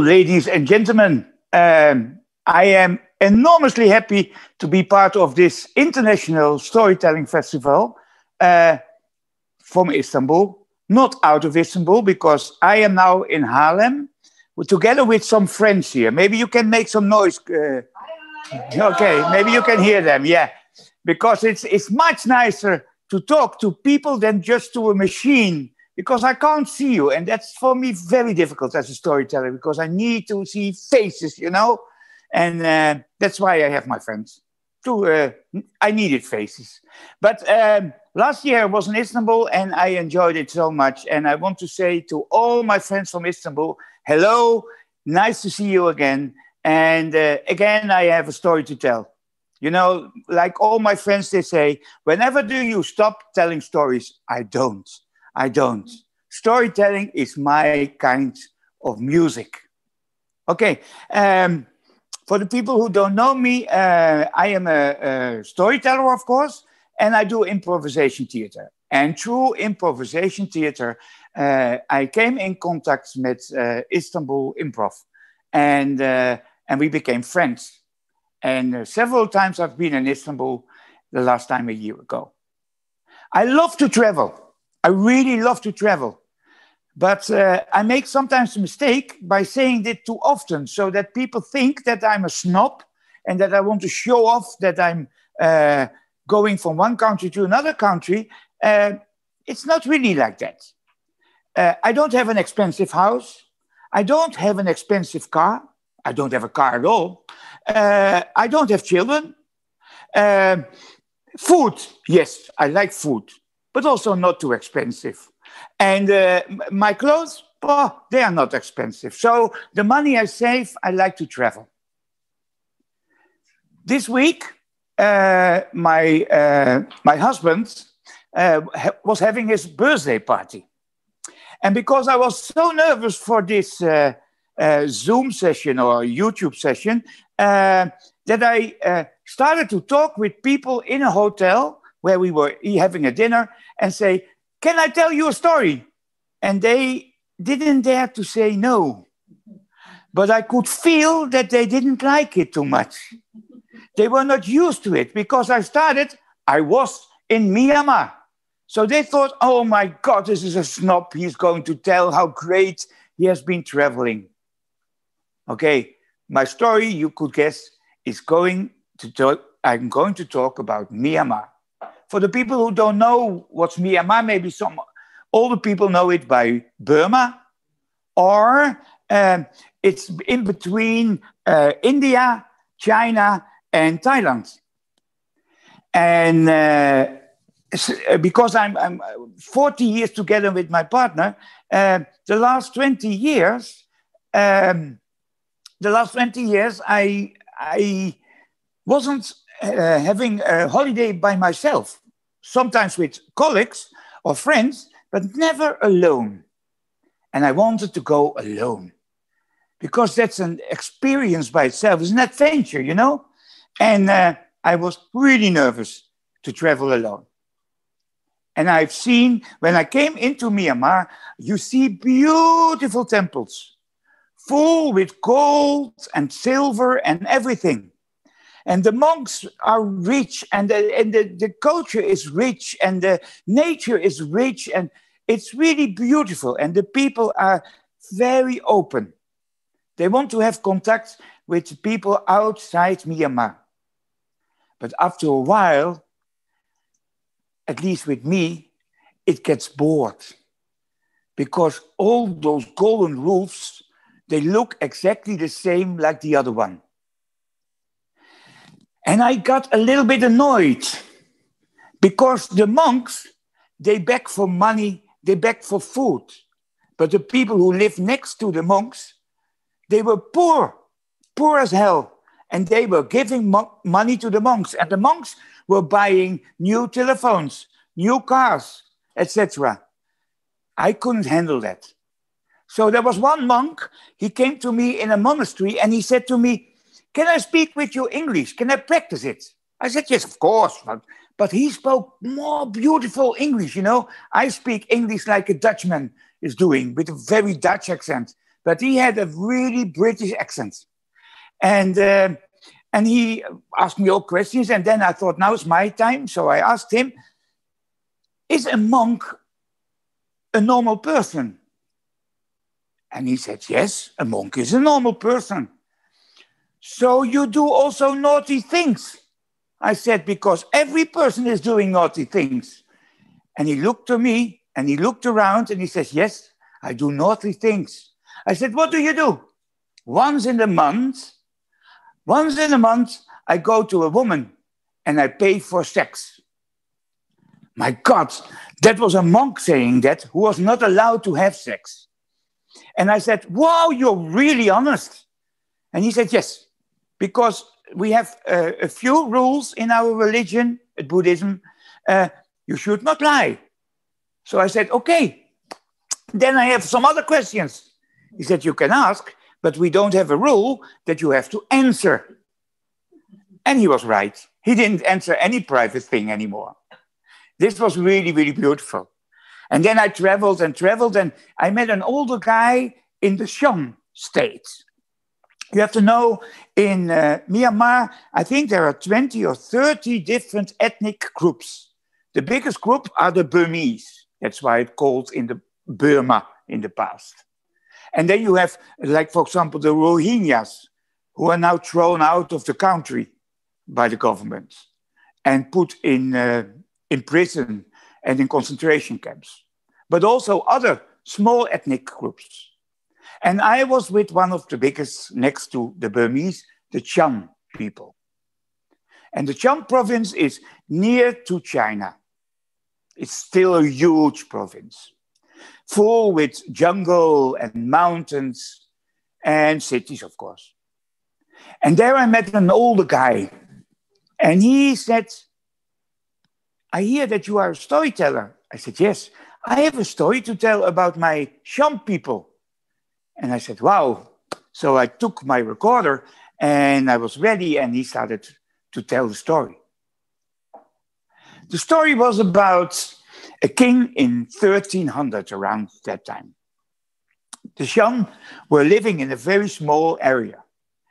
ladies and gentlemen. I am enormously happy to be part of this international storytelling festival from Istanbul, not out of Istanbul, because I am now in Haarlem together with some friends here. Maybe you can make some noise. Okay, maybe you can hear them, yeah. Because it's much nicer to talk to people than just to a machine, because I can't see you. And that's for me very difficult as a storyteller, because I need to see faces, you know? And that's why I have my friends. I needed faces. But last year I was in Istanbul and I enjoyed it so much. And I want to say to all my friends from Istanbul, hello, nice to see you again. And again, I have a story to tell. You know, like all my friends, they say, whenever do you stop telling stories? I don't. Storytelling is my kind of music. Okay. For the people who don't know me, I am a storyteller, of course, and I do improvisation theater. And through improvisation theater, I came in contact with Istanbul Improv, and we became friends. And several times I've been in Istanbul, the last time a year ago. I love to travel. I really love to travel. But I make sometimes a mistake by saying it too often, so that people think that I'm a snob and that I want to show off that I'm going from one country to another country. It's not really like that. I don't have an expensive house. I don't have an expensive car. I don't have a car at all. I don't have children. Food, yes, I like food, but also not too expensive. And my clothes, oh, they are not expensive. So the money I save, I like to travel. This week, my husband was having his birthday party. And because I was so nervous for this Zoom session or YouTube session, that I started to talk with people in a hotel where we were having a dinner and say, can I tell you a story? And they didn't dare to say no. But I could feel that they didn't like it too much. They were not used to it because I was in Myanmar. So they thought, oh my God, this is a snob. He's going to tell how great he has been traveling. Okay, my story, you could guess, is I'm going to talk about Myanmar. For the people who don't know what's Myanmar, maybe some older people know it by Burma, or it's in between India, China, and Thailand. And because I'm 40 years together with my partner, the last 20 years, I wasn't having a holiday by myself, sometimes with colleagues or friends, but never alone. And I wanted to go alone because that's an experience by itself. It's an adventure, you know? And I was really nervous to travel alone. And I've seen, when I came into Myanmar, you see beautiful temples full with gold and silver and everything. And the monks are rich, and the culture is rich, and the nature is rich, and it's really beautiful. And the people are very open. They want to have contact with people outside Myanmar. But after a while, at least with me, it gets bored. Because all those golden roofs, they look exactly the same like the other one. And I got a little bit annoyed because the monks, they beg for money, they beg for food. But the people who live next to the monks, they were poor as hell. And they were giving money to the monks. And the monks were buying new telephones, new cars, etc. I couldn't handle that. So there was one monk, he came to me in a monastery and he said to me, can I speak with you English? Can I practice it? I said, yes, of course. But he spoke more beautiful English, you know. I speak English like a Dutchman is doing with a very Dutch accent. but he had a really British accent. And he asked me all questions, and then I thought, now it's my time. So I asked him, is a monk a normal person? And he said, yes, a monk is a normal person. So you do also naughty things? I said, because every person is doing naughty things. And he looked at me, and he looked around, and he says, yes, I do naughty things. I said, what do you do? Once in a month, I go to a woman, and I pay for sex. My God, that was a monk saying that, who was not allowed to have sex. And I said, wow, you're really honest. And he said, yes, because we have a few rules in our religion, Buddhism. You should not lie. So I said, okay, then I have some other questions. He said, you can ask, but we don't have a rule that you have to answer. And he was right. He didn't answer any private thing anymore. This was really, really beautiful. And then I traveled, and I met an older guy in the Shan state. You have to know, in Myanmar, I think there are 20 or 30 different ethnic groups. The biggest group are the Burmese. That's why it's called in the Burma in the past. And then you have, like, for example, the Rohingyas, who are now thrown out of the country by the government and put in prison and in concentration camps. But also other small ethnic groups. And I was with one of the biggest next to the Burmese, the Chan people. And the Chan province is near to China. It's still a huge province, full with jungle and mountains and cities, of course. And there I met an older guy. And he said, I hear that you are a storyteller. I said, yes, I have a story to tell about my Shan people. And I said, wow. So I took my recorder and I was ready, and he started to tell the story. The story was about a king in 1300, around that time. The Shan were living in a very small area.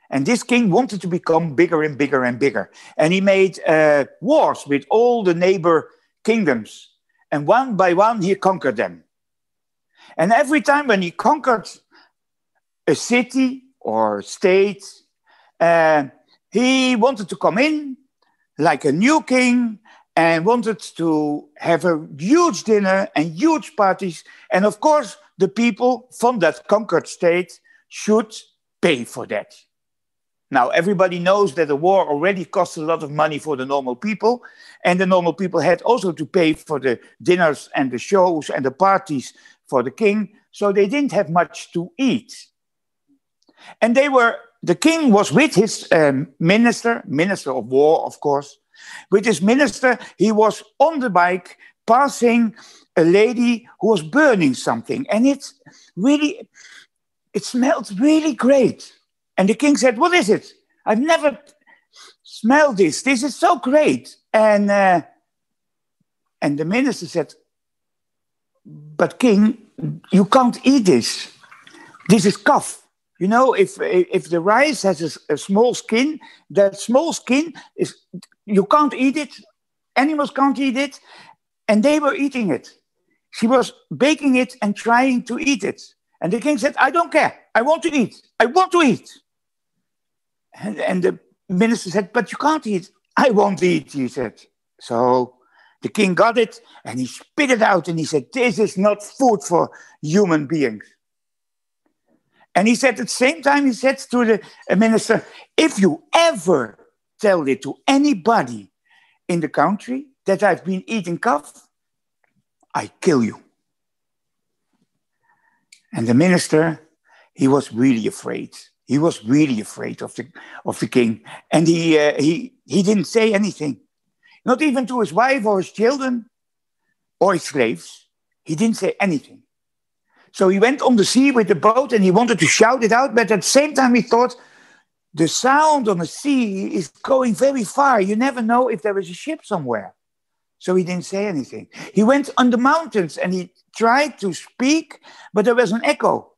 And this king wanted to become bigger and bigger and bigger. And he made wars with all the neighbor kingdoms. And one by one, he conquered them. And every time when he conquered a city or state, he wanted to come in like a new king and wanted to have a huge dinner and huge parties. And of course, the people from that conquered state should pay for that. Now, everybody knows that the war already cost a lot of money for the normal people. And the normal people had also to pay for the dinners and the shows and the parties for the king. So they didn't have much to eat. And the king was with his minister of war, of course. With his minister, he was on the bike passing a lady who was burning something. And it smelled really great. And the king said, what is it? I've never smelled this. This is so great. And the minister said, but king, you can't eat this. This is kaf. You know, if the rice has a small skin, that small skin you can't eat it. Animals can't eat it. And they were eating it. She was baking it and trying to eat it. And the king said, I don't care. I want to eat. I want to eat. And the minister said, but you can't eat. I won't eat, he said. So the king got it and he spit it out and he said, this is not food for human beings. And he said at the same time, he said to the minister, if you ever tell it to anybody in the country that I've been eating kaf, I kill you. And the minister, he was really afraid. He was really afraid of the king. And he didn't say anything. Not even to his wife or his children or his slaves. He didn't say anything. So he went on the sea with the boat and he wanted to shout it out. But at the same time he thought, the sound on the sea is going very far. You never know if there is a ship somewhere. So he didn't say anything. He went on the mountains and he tried to speak, but there was an echo.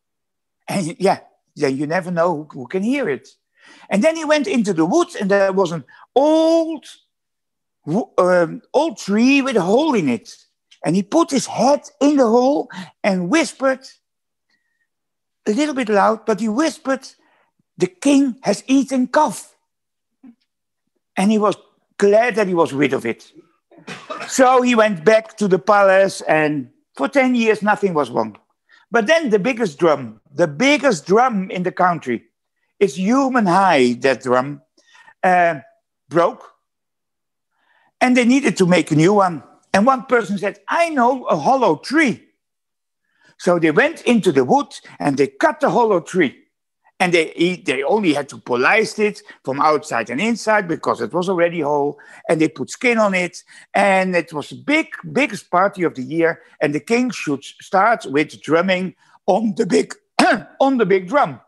And yeah, then you never know who can hear it. And then he went into the woods, and there was an old tree with a hole in it. And he put his head in the hole and whispered, a little bit loud, but he whispered, "The king has eaten calf." And he was glad that he was rid of it. So he went back to the palace, and for 10 years, nothing was wrong. But then the biggest drum in the country, it's human high, that drum, broke. And they needed to make a new one. And one person said, "I know a hollow tree." So they went into the wood and they cut the hollow tree. And they only had to polish it from outside and inside because it was already whole. And they put skin on it. And it was the biggest party of the year. And the king should start with drumming on the big, on the big drum.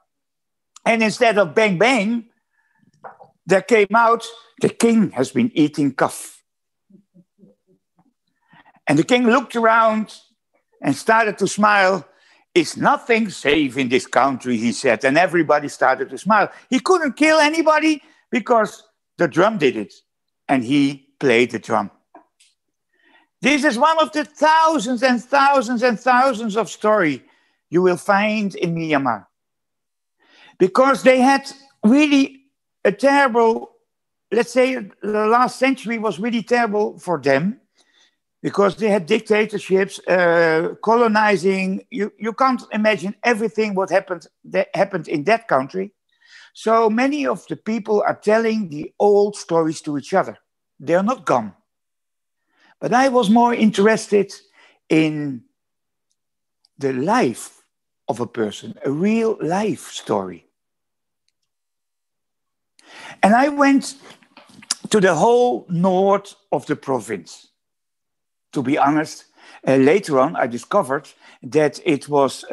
And instead of bang, bang, there came out, "The king has been eating calf." And the king looked around and started to smile. "Is nothing safe in this country," he said. And everybody started to smile. He couldn't kill anybody because the drum did it. And he played the drum. This is one of the thousands and thousands and thousands of stories you will find in Myanmar. Because they had really a terrible, let's say the last century was really terrible for them. Because they had dictatorships, colonizing. You can't imagine everything what happened in that country. So many of the people are telling the old stories to each other. They are not gone. But I was more interested in the life of a person, a real life story. And I went to the whole north of the province. To be honest, later on, I discovered that it was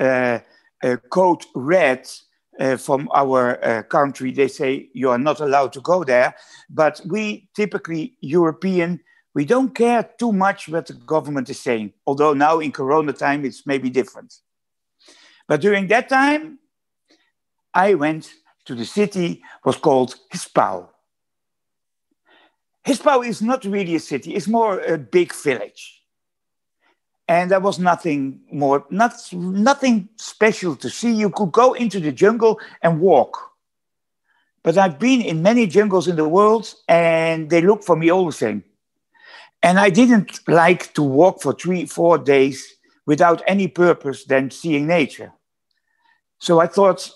code red from our country. They say you are not allowed to go there. But we, typically European, we don't care too much what the government is saying. Although now in Corona time, it's maybe different. But during that time, I went to the city, was called Hispao. Hispao is not really a city, it's more a big village. And there was nothing special to see. You could go into the jungle and walk. But I've been in many jungles in the world and they look for me all the same. And I didn't like to walk for 3-4 days without any purpose than seeing nature. So I thought,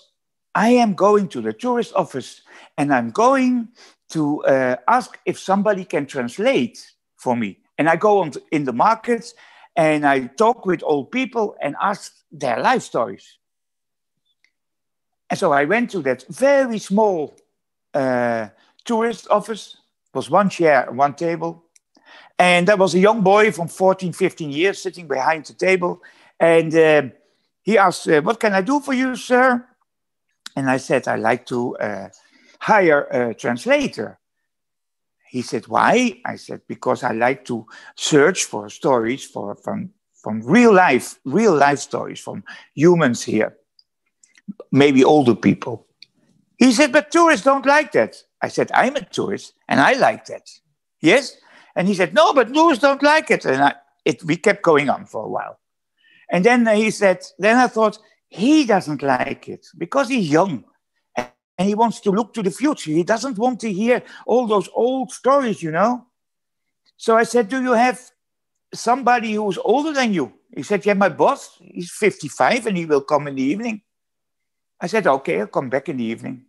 I am going to the tourist office and I'm going to ask if somebody can translate for me. And I go in the markets and I talk with old people and ask their life stories. And so I went to that very small tourist office. It was one chair and one table. And there was a young boy from 14, 15 years sitting behind the table. And he asked, "What can I do for you, sir?" And I said, "I'd like to hire a translator." He said, "Why?" I said, "Because I like to search for stories from real life stories from humans here, maybe older people." He said, "But tourists don't like that." I said, "I'm a tourist and I like that." "Yes?" And he said, "No, but tourists don't like it." And we kept going on for a while. And then he said, then I thought, he doesn't like it because he's young. And he wants to look to the future. He doesn't want to hear all those old stories, you know. So I said, "Do you have somebody who's older than you?" He said, "Yeah, my boss. He's 55 and he will come in the evening." I said, "Okay, I'll come back in the evening."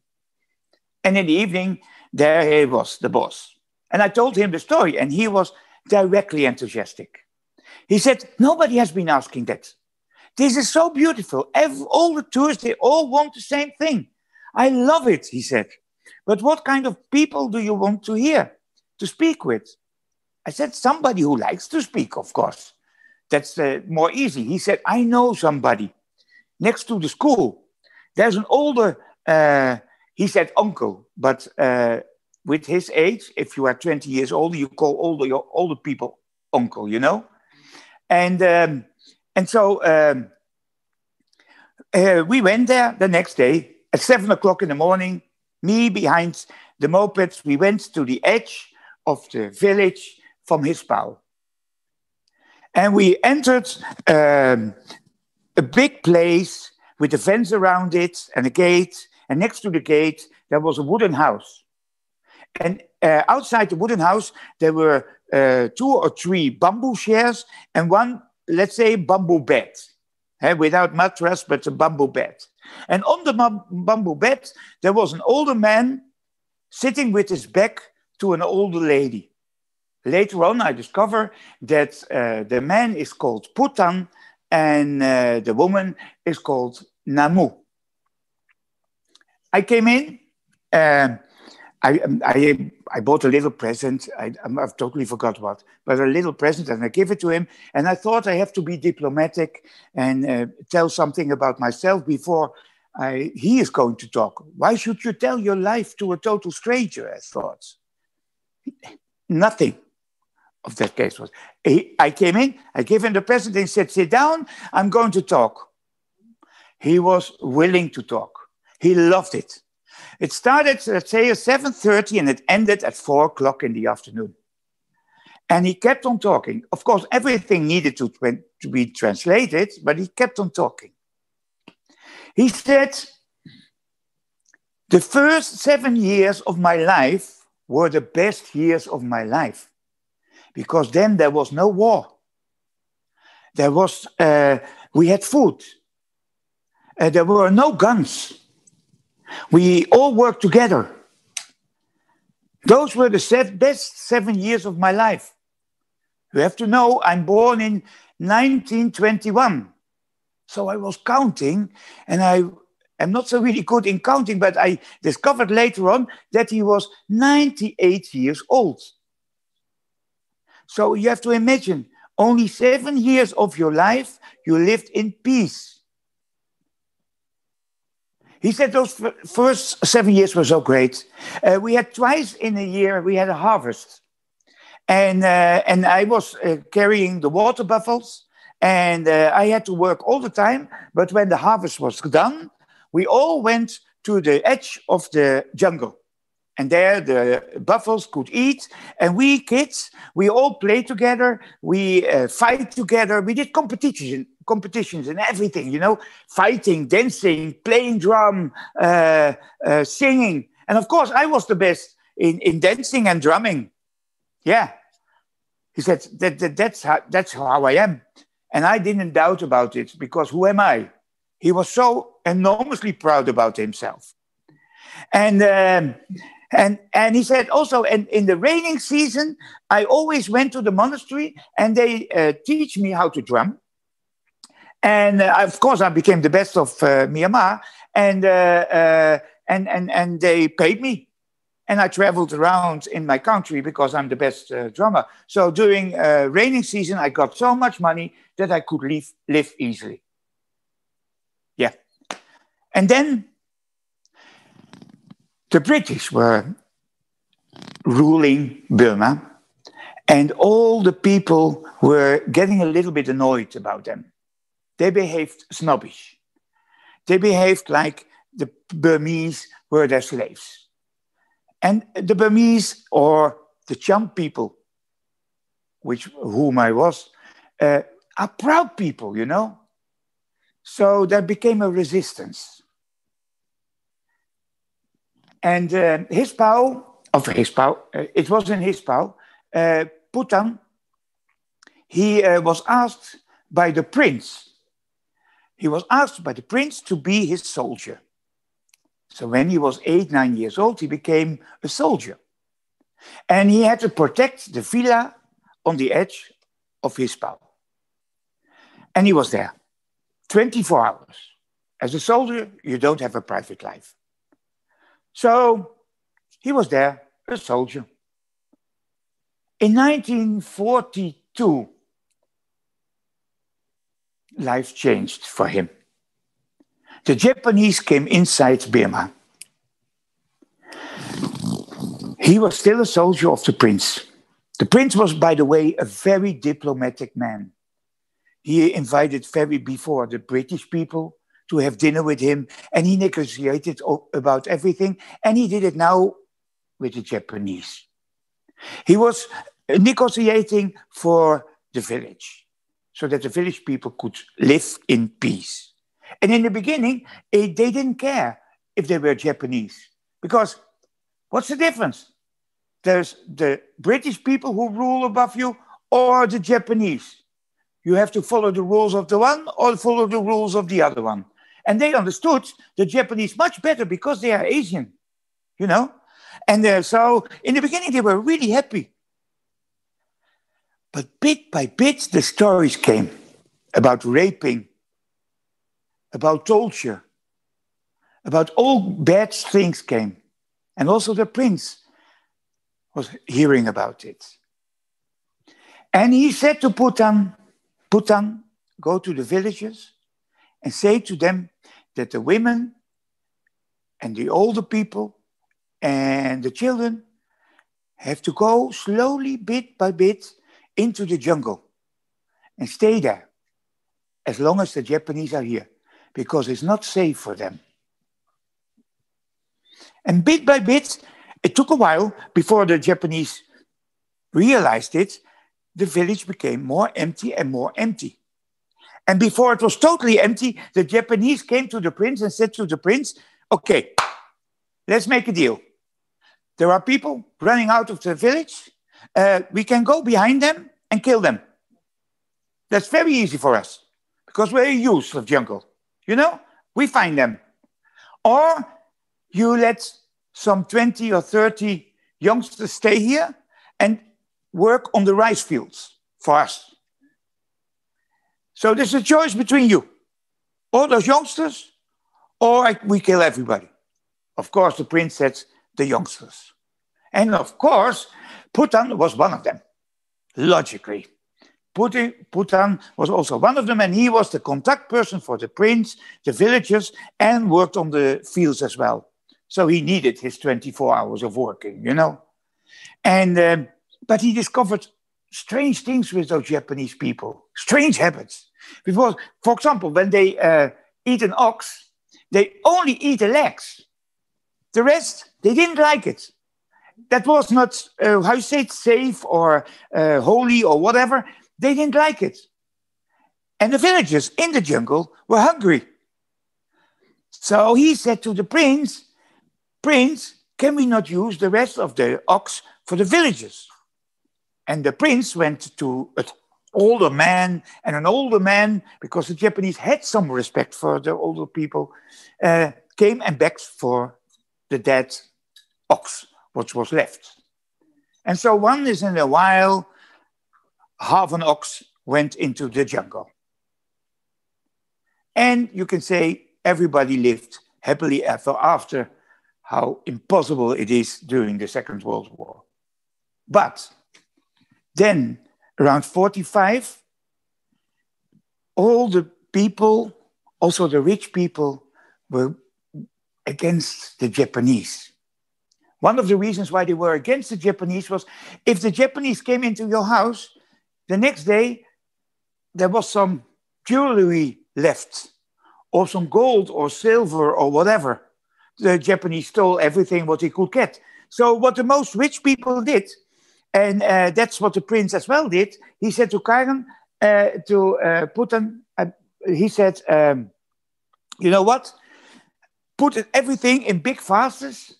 And in the evening, there he was, the boss. And I told him the story and he was directly enthusiastic. He said, "Nobody has been asking that. This is so beautiful. All the tourists, they all want the same thing. I love it," he said. "But what kind of people do you want to hear, to speak with?" I said, "Somebody who likes to speak, of course. That's more easy." He said, "I know somebody. Next to the school, there's an older," he said uncle, but with his age, if you are 20 years older, you call older people uncle, you know? And so We went there the next day at 7 o'clock in the morning, me behind the mopeds. We went to the edge of the village from Hispao. And we entered a big place with a fence around it and a gate. And next to the gate, there was a wooden house. And outside the wooden house, there were 2 or 3 bamboo chairs and one, let's say, bamboo bed. Without mattress, but a bamboo bed. And on the bamboo bed, there was an older man sitting with his back to an older lady. Later on, I discover that the man is called Putan and the woman is called Namu. I came in. I bought a little present. I've totally forgot what, but a little present, and I gave it to him. And I thought I have to be diplomatic and tell something about myself before he is going to talk. Why should you tell your life to a total stranger? I thought. Nothing of that case was. I came in, I gave him the present, and he said, "Sit down, I'm going to talk." He was willing to talk. He loved it. It started, let's say, at 7:30 and it ended at 4 o'clock in the afternoon. And he kept on talking. Of course, everything needed to be translated, but he kept on talking. He said, "The first 7 years of my life were the best years of my life, because then there was no war. We had food. There were no guns. We all worked together. Those were the best 7 years of my life. You have to know, I'm born in 1921. So I was counting, and I'm not so really good in counting, but I discovered later on that he was 98 years old. So you have to imagine, only 7 years of your life, you lived in peace. He said those first 7 years were so great. We had twice in a year, we had a harvest. And I was carrying the water buffels, and I had to work all the time. But when the harvest was done, we all went to the edge of the jungle. And there the buffaloes could eat. And we kids, we all played together. We fight together. We did competitions and everything, you know, fighting, dancing, playing drum, singing. And of course, I was the best in dancing and drumming. Yeah. He said, that's how I am. And I didn't doubt about it, because who am I? He was so enormously proud about himself. And he said also, and in the raining season, I always went to the monastery and they teach me how to drum. And of course, I became the best of Myanmar, and they paid me. And I traveled around in my country because I'm the best drummer. So during raining season, I got so much money that I could live easily. Yeah. And then the British were ruling Burma, and all the people were getting a little bit annoyed about them. They behaved snobbish. They behaved like the Burmese were their slaves. And the Burmese, or the Cham people, whom I was, are proud people, you know. So there became a resistance. And it was in Hispao, Putan, he was asked by the prince. He was asked by the prince to be his soldier. So when he was 8, 9 years old, he became a soldier. And he had to protect the villa on the edge of Hispao. And he was there 24 hours. As a soldier, you don't have a private life. So he was there, a soldier. In 1942, life changed for him. The Japanese came inside Burma. He was still a soldier of the prince. The prince was, by the way, a very diplomatic man. He invited before the British people to have dinner with him, and he negotiated about everything, and he did it now with the Japanese. He was negotiating for the village, so that the village people could live in peace. And in the beginning, they didn't care if they were Japanese, because what's the difference? There's the British people who rule above you, or the Japanese. You have to follow the rules of the one or follow the rules of the other one. And they understood the Japanese much better because they are Asian, you know? And so in the beginning, they were really happy. But bit by bit, the stories came about raping, about torture, about all bad things came. And also the prince was hearing about it. And he said to Putan, go to the villages and say to them that the women and the older people and the children have to go slowly, bit by bit, into the jungle and stay there as long as the Japanese are here, because it's not safe for them. And bit by bit, it took a while before the Japanese realized it. The village became more empty and more empty. And before it was totally empty, the Japanese came to the prince and said to the prince, okay, let's make a deal. There are people running out of the village. We can go behind them and kill them. That's very easy for us because we're used to the jungle. You know, we find them. Or you let some 20 or 30 youngsters stay here and work on the rice fields for us. So there's a choice between you, all those youngsters, or we kill everybody. Of course, the prince said the youngsters. And of course, Putan was one of them, logically. Putan was also one of them, and he was the contact person for the prince, the villagers, and worked on the fields as well. So he needed his 24 hours of working, you know. And but he discovered strange things with those Japanese people, strange habits. Because, for example, when they eat an ox, they only eat the legs. The rest, they didn't like it. That was not, how you say it, safe or holy or whatever. They didn't like it. And the villagers in the jungle were hungry. So he said to the prince, Prince, can we not use the rest of the ox for the villagers? And the prince went to an older man, and an older man, because the Japanese had some respect for the older people, came and begged for the dead ox, which was left. And so once in a while, half an ox went into the jungle. And you can say everybody lived happily ever after. How impossible it is during the Second World War. But then, around 45, all the people, also the rich people, were against the Japanese. One of the reasons why they were against the Japanese was if the Japanese came into your house, the next day there was some jewelry left, or some gold or silver or whatever. The Japanese stole everything what they could get. So what the most rich people did, and that's what the prince as well did, he said to Karen, to Putan, he said, you know what? Put everything in big vases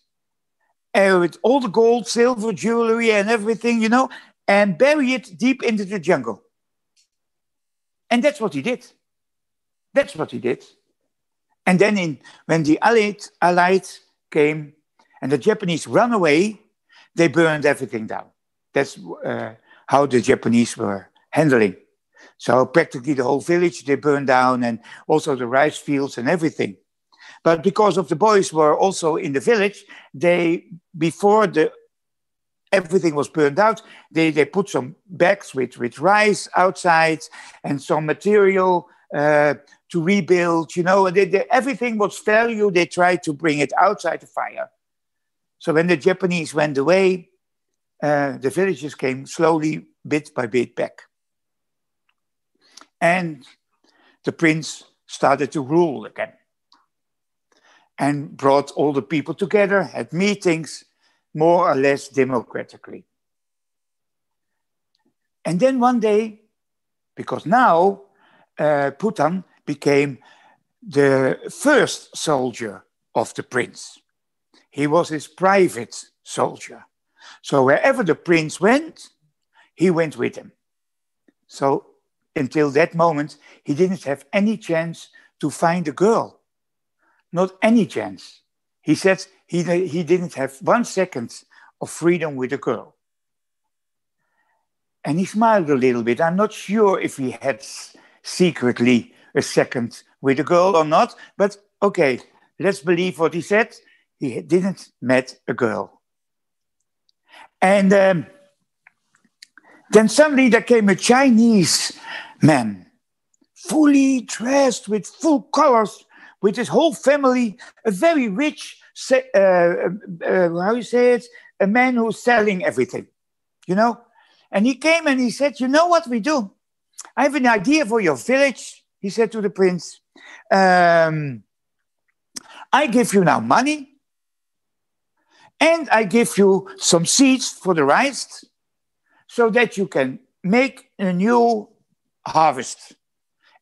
with all the gold, silver, jewelry and everything, you know, and bury it deep into the jungle. And that's what he did. That's what he did. And then when the Allies came and the Japanese ran away, they burned everything down. That's how the Japanese were handling. So practically the whole village they burned down, and also the rice fields and everything. But because of the boys were also in the village, before everything was burned out, they put some bags with rice outside and some material to rebuild, you know, and everything was value. They tried to bring it outside the fire. So when the Japanese went away, the villagers came slowly, bit by bit, back. And the prince started to rule again. and brought all the people together, had meetings, more or less democratically. And then one day, because now Putan became the first soldier of the prince. He was his private soldier. So wherever the prince went, he went with him. So until that moment, he didn't have any chance to find a girl. Not any chance. He said he didn't have 1 second of freedom with a girl. And he smiled a little bit. I'm not sure if he had secretly a second with a girl or not, but okay, let's believe what he said. He didn't met a girl. And then suddenly there came a Chinese man, fully dressed with full colors, with his whole family, a very rich, how you say it, a man who's selling everything, you know? And he came and he said, you know what we do? I have an idea for your village, he said to the prince. I give you now money, and I give you some seeds for the rice, so that you can make a new harvest.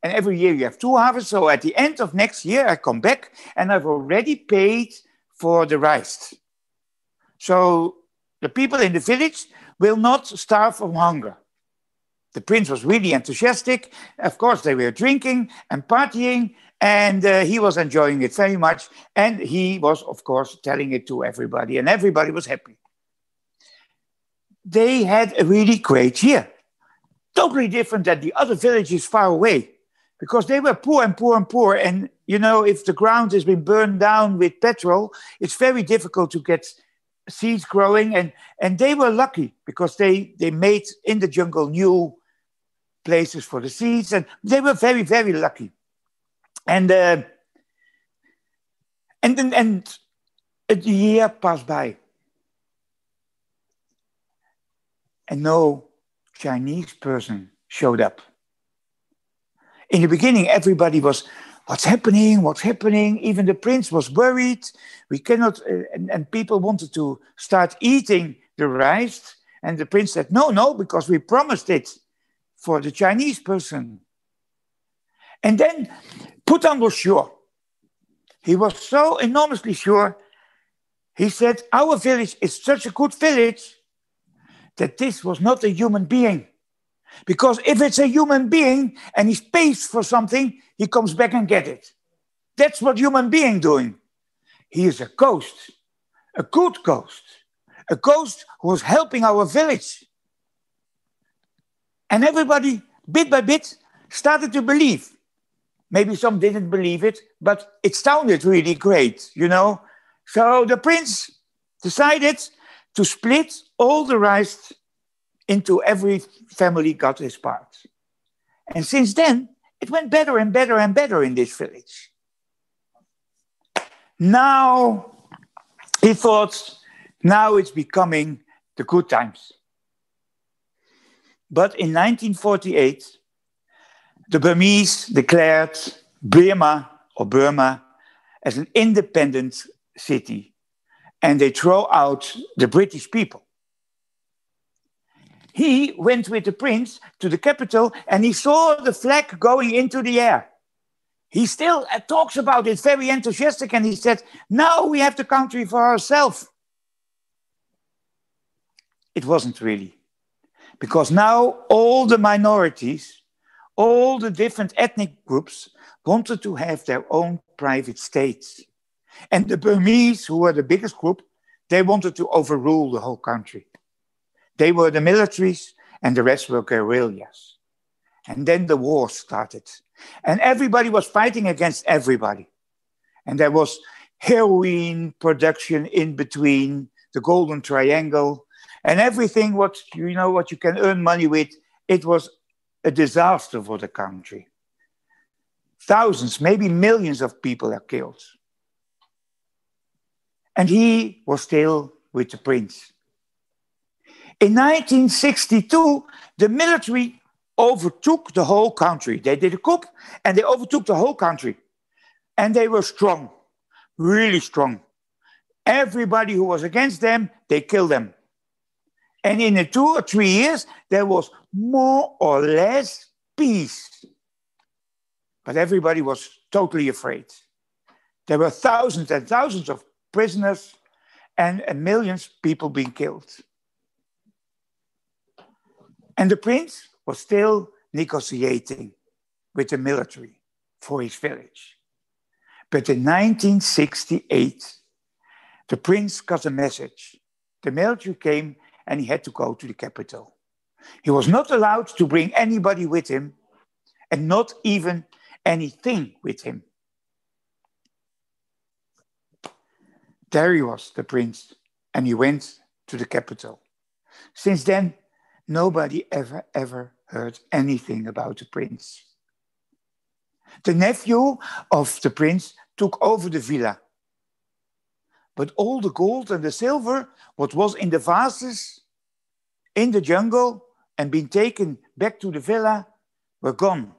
And every year you have 2 harvests. So at the end of next year, I come back and I've already paid for the rice. So the people in the village will not starve from hunger. The prince was really enthusiastic. Of course, they were drinking and partying, and he was enjoying it very much. And he was, of course, telling it to everybody, and everybody was happy. They had a really great year. Totally different than the other villages far away, because they were poor and poor and poor. And, you know, if the ground has been burned down with petrol, it's very difficult to get seeds growing. And they were lucky because they made in the jungle new places for the seeds. And they were very, very lucky. And a year passed by. And no Chinese person showed up. In the beginning, everybody was, what's happening? What's happening? Even the prince was worried. We cannot, and people wanted to start eating the rice. And the prince said, no, because we promised it for the Chinese person. And then Putan was sure. He was so enormously sure. He said, our village is such a good village that this was not a human being. Because if it's a human being and he pays for something, he comes back and gets it. That's what human being doing. He is a ghost, a good ghost, a ghost who was helping our village. And everybody, bit by bit, started to believe. Maybe some didn't believe it, but it sounded really great, you know. So the prince decided to split all the rice into every family got his part. And since then, it went better and better and better in this village. Now, he thought, now it's becoming the good times. But in 1948, the Burmese declared Burma as an independent city, and they throw out the British people. He went with the prince to the capital and he saw the flag going into the air. He still talks about it very enthusiastic, and he said, now we have the country for ourselves. It wasn't really, because now all the minorities, all the different ethnic groups wanted to have their own private states. And the Burmese, who were the biggest group, they wanted to overrule the whole country. They were the militaries and the rest were guerrillas. And then the war started. And everybody was fighting against everybody. And there was heroin production in between, the Golden Triangle, and everything what you can earn money with. It was a disaster for the country. Thousands, maybe millions of people are killed. And he was still with the prince. In 1962, the military overtook the whole country. They did a coup and they overtook the whole country. And they were strong. really strong. Everybody who was against them, they killed them. And in 2 or 3 years, there was more or less peace. But everybody was totally afraid. There were thousands and thousands of prisoners and millions of people being killed. And the prince was still negotiating with the military for his village. But in 1968, the prince got a message. The military came and he had to go to the capital. He was not allowed to bring anybody with him and not even anything with him. There he was, the prince, and he went to the capital. Since then, nobody ever heard anything about the prince. The nephew of the prince took over the villa. But all the gold and the silver, what was in the vases, in the jungle, and been taken back to the villa, were gone.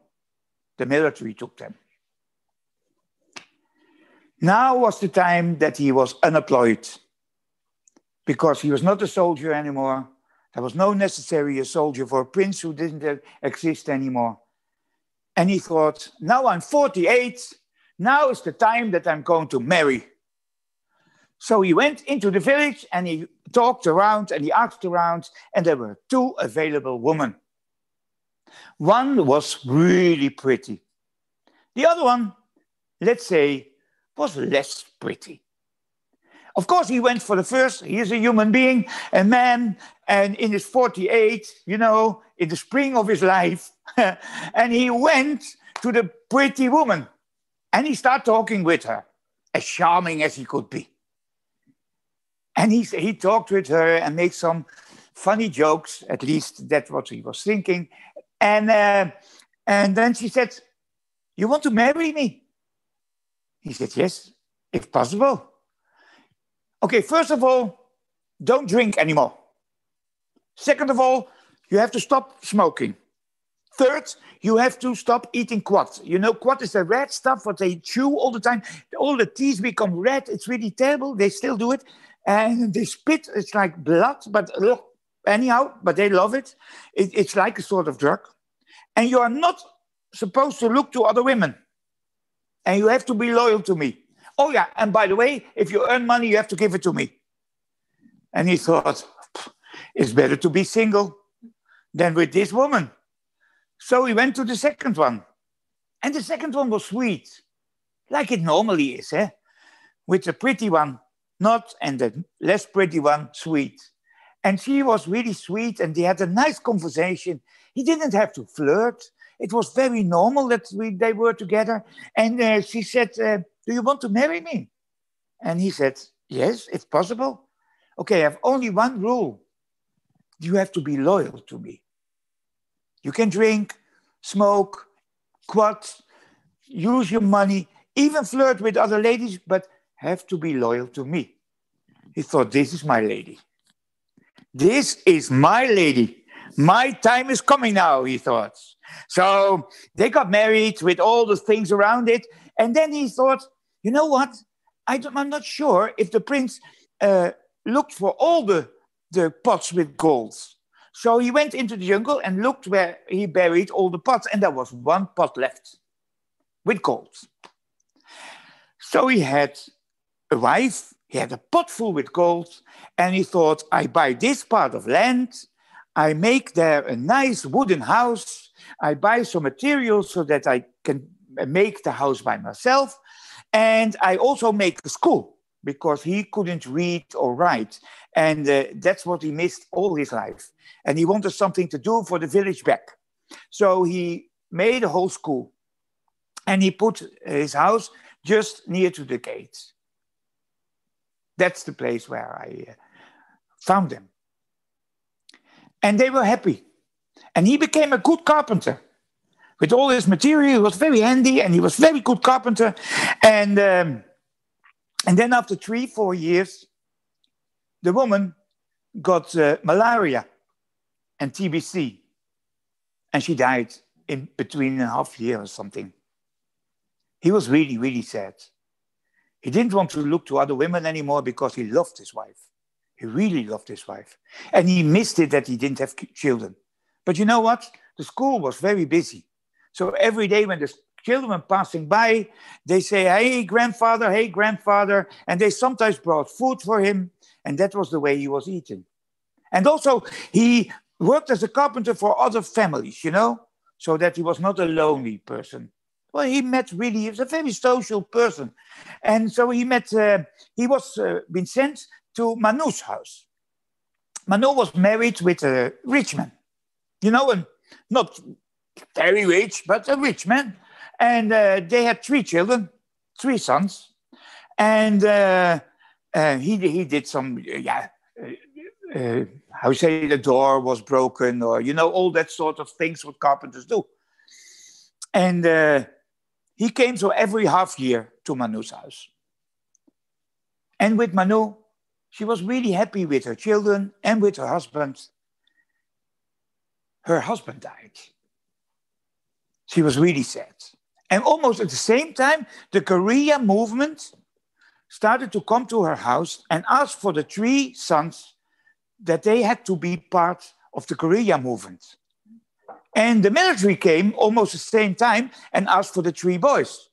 The military took them. Now was the time that he was unemployed, because he was not a soldier anymore. There was no necessary a soldier for a prince who didn't exist anymore. And he thought, now I'm 48, now is the time that I'm going to marry. So he went into the village and he talked around and he asked around, and there were 2 available women. One was really pretty. The other one, let's say, was less pretty. Of course, he went for the first. He is a human being, a man, and in his 48, you know, in the spring of his life, and he went to the pretty woman, and he started talking with her, as charming as he could be. And he talked with her and made some funny jokes, at least that's what he was thinking. And then she said, "You want to marry me?" He said, "Yes, if possible." Okay, first of all, don't drink anymore. Second of all, you have to stop smoking. Third, you have to stop eating quat. You know, quat is the red stuff what they chew all the time. All the teeth become red. It's really terrible. They still do it. And they spit. It's like blood, but anyhow, but they love it. It's like a sort of drug. And you are not supposed to look to other women. And you have to be loyal to me. Oh yeah, and by the way, if you earn money, you have to give it to me. And he thought, it's better to be single than with this woman. So he went to the second one. And the second one was sweet, like it normally is, eh? With the pretty one, not, and the less pretty one, sweet. And she was really sweet, and they had a nice conversation. He didn't have to flirt. It was very normal that they were together. And she said, "Do you want to marry me?" And he said, "Yes, if possible." "Okay, I have only one rule. You have to be loyal to me. You can drink, smoke, quat, use your money, even flirt with other ladies, but have to be loyal to me." He thought, this is my lady. This is my lady. My time is coming now, he thought. So they got married with all the things around it. And then he thought, you know what? I'm not sure if the prince looked for all the pots with gold. So he went into the jungle and looked where he buried all the pots. And there was one pot left with gold. So he had a wife. He had a pot full with gold. And he thought, I buy this part of land. I make there a nice wooden house. I buy some materials so that I can make the house by myself. And I also make a school because he couldn't read or write. And that's what he missed all his life. And he wanted something to do for the village back. So he made a whole school. And he put his house just near to the gates. That's the place where I found them. And they were happy. And he became a good carpenter. With all his material, he was very handy and he was very good carpenter. And then after 3-4 years, the woman got malaria and TBC. And she died in between a half year or something. He was really, really sad. He didn't want to look to other women anymore because he loved his wife. He really loved his wife. And he missed it that he didn't have children. But you know what? The school was very busy. So every day when the children were passing by, they say, hey, grandfather. And they sometimes brought food for him. And that was the way he was eating. And also, he worked as a carpenter for other families, you know, so that he was not a lonely person. Well, he was a very social person. And so he was been sent to Manu's house. Manu was married with a rich man, you know, not very rich, but a rich man. And they had 3 children, 3 sons. And he did some, the door was broken, or, you know, all that sort of things what carpenters do. And he came so every half year to Manu's house. And with Manu, she was really happy with her children and with her husband. Her husband died. She was really sad. And almost at the same time, the Korea movement started to come to her house and ask for the 3 sons that they had to be part of the Korea movement. And the military came almost at the same time and asked for the 3 boys.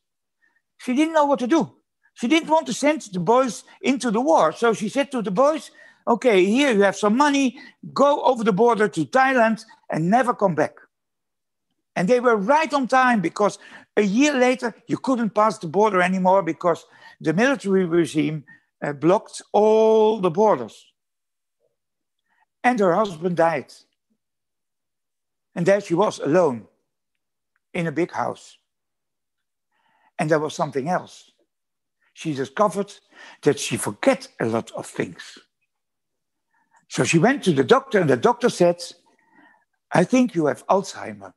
She didn't know what to do. She didn't want to send the boys into the war. So she said to the boys, okay, here you have some money, go over the border to Thailand and never come back. And they were right on time, because a year later, you couldn't pass the border anymore because the military regime blocked all the borders. And her husband died. And there she was, alone, in a big house. And there was something else. She discovered that she forget a lot of things. So she went to the doctor, and the doctor said, I think you have Alzheimer.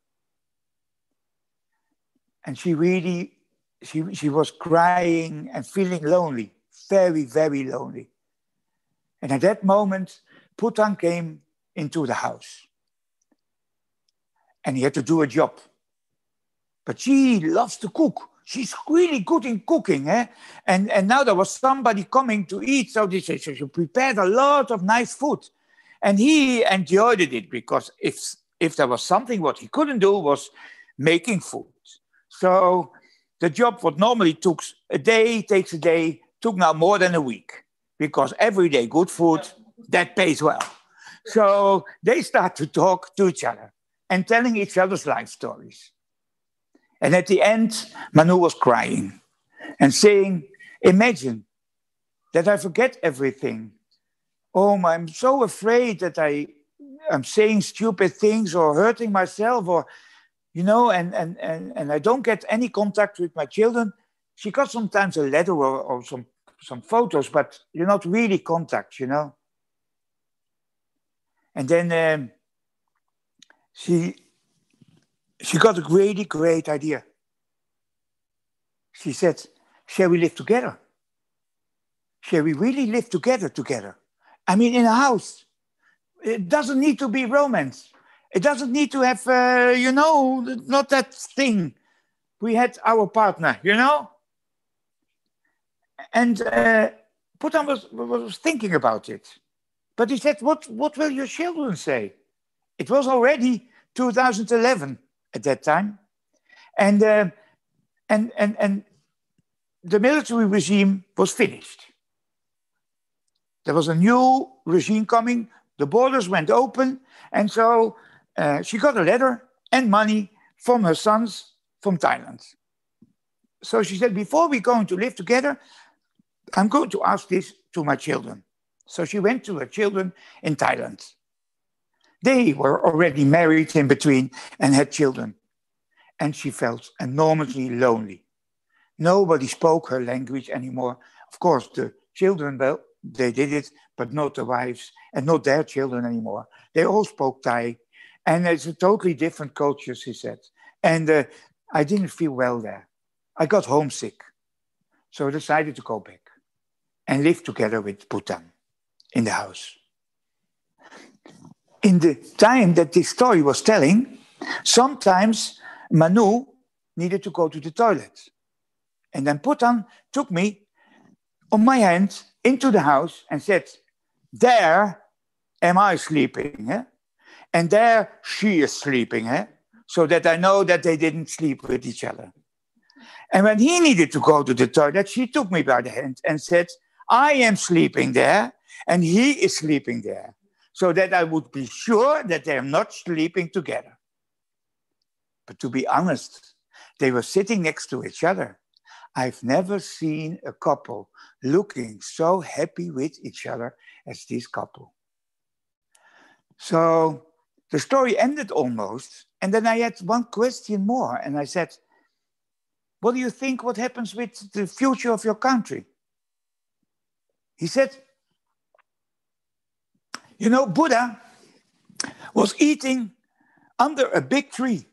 And she was crying and feeling lonely, very, very lonely. And at that moment, Putan came into the house. And he had to do a job. But she loves to cook. She's really good in cooking. And now there was somebody coming to eat. So she prepared a lot of nice food. And he enjoyed it, because if there was something what he couldn't do was making food. So the job what normally takes a day, took now more than a week. Because every day good food, that pays well. So they start to talk to each other and telling each other's life stories. And at the end, Manu was crying and saying, imagine that I forget everything. Oh, I'm so afraid that I'm saying stupid things or hurting myself, or, you know, and I don't get any contact with my children. She got sometimes a letter or some photos, but you're not really contact, you know. And then she got a really great idea. She said, shall we live together? Shall we really live together? I mean, in a house. It doesn't need to be romance. It doesn't need to have, not that thing. We had our partner, you know? And Putan was thinking about it. But he said, what will your children say? It was already 2011 at that time. And the military regime was finished. There was a new regime coming. The borders went open. And so she got a letter and money from her sons from Thailand. So she said, before we're going to live together, I'm going to ask this to my children. So she went to her children in Thailand. They were already married in between and had children. And she felt enormously lonely. Nobody spoke her language anymore. Of course, the children, well, they did it, but not the wives and not their children anymore. They all spoke Thai. And it's a totally different culture, she said. And I didn't feel well there. I got homesick. So I decided to go back and live together with Putan in the house. In the time that this story was telling, sometimes Manu needed to go to the toilet. And then Putan took me on my hand into the house and said, there am I sleeping, eh? And there she is sleeping, eh? So that I know that they didn't sleep with each other. And when he needed to go to the toilet, she took me by the hand and said, I am sleeping there and he is sleeping there, so that I would be sure that they are not sleeping together. But to be honest, they were sitting next to each other. I've never seen a couple looking so happy with each other as this couple. So the story ended almost, and then I had one question more, and I said, what do you think what happens with the future of your country? He said, you know, Buddha was eating under a big tree.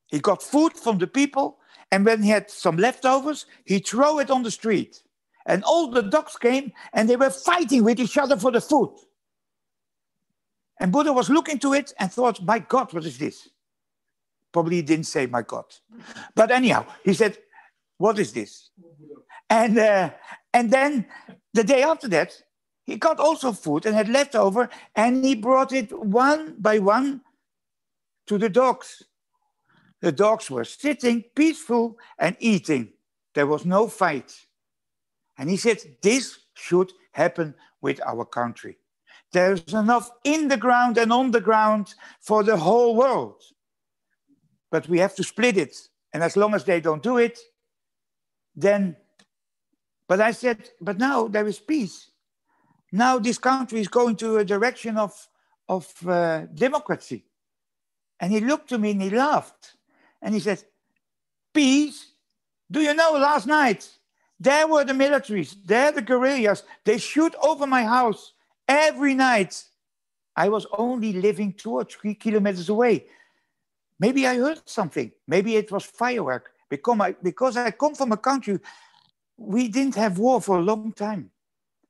He got food from the people, and when he had some leftovers, he threw it on the street. And all the dogs came, and they were fighting with each other for the food. And Buddha was looking to it and thought, my God, what is this? Probably he didn't say, my God. But anyhow, he said, what is this? And then the day after that, he got also food and had leftover, and he brought it one by one to the dogs. The dogs were sitting peaceful and eating. There was no fight. And he said, this should happen with our country. There's enough in the ground and on the ground for the whole world. But we have to split it. And as long as they don't do it, then... But I said, but now there is peace. Now this country is going to a direction of democracy. And he looked to me and he laughed. And he said, peace? Do you know last night, there were the militaries, there the guerrillas, they shoot over my house every night. I was only living 2 or 3 kilometers away. Maybe I heard something. Maybe it was firework. Because I come from a country, we didn't have war for a long time.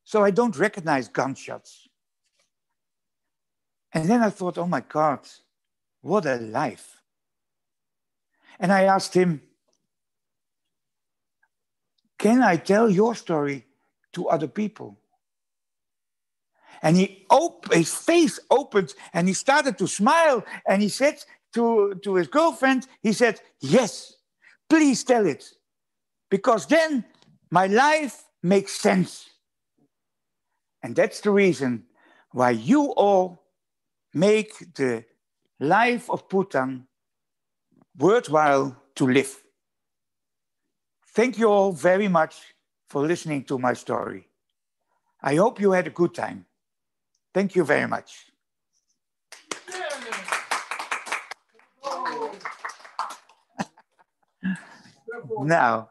So I don't recognize gunshots. And then I thought, oh my God, what a life. And I asked him, can I tell your story to other people? And his face opened and he started to smile and he said to his girlfriend, he said, yes, please tell it. Because then my life makes sense. And that's the reason why you all make the life of Bhutan worthwhile to live. Thank you all very much for listening to my story. I hope you had a good time. Thank you very much. Now,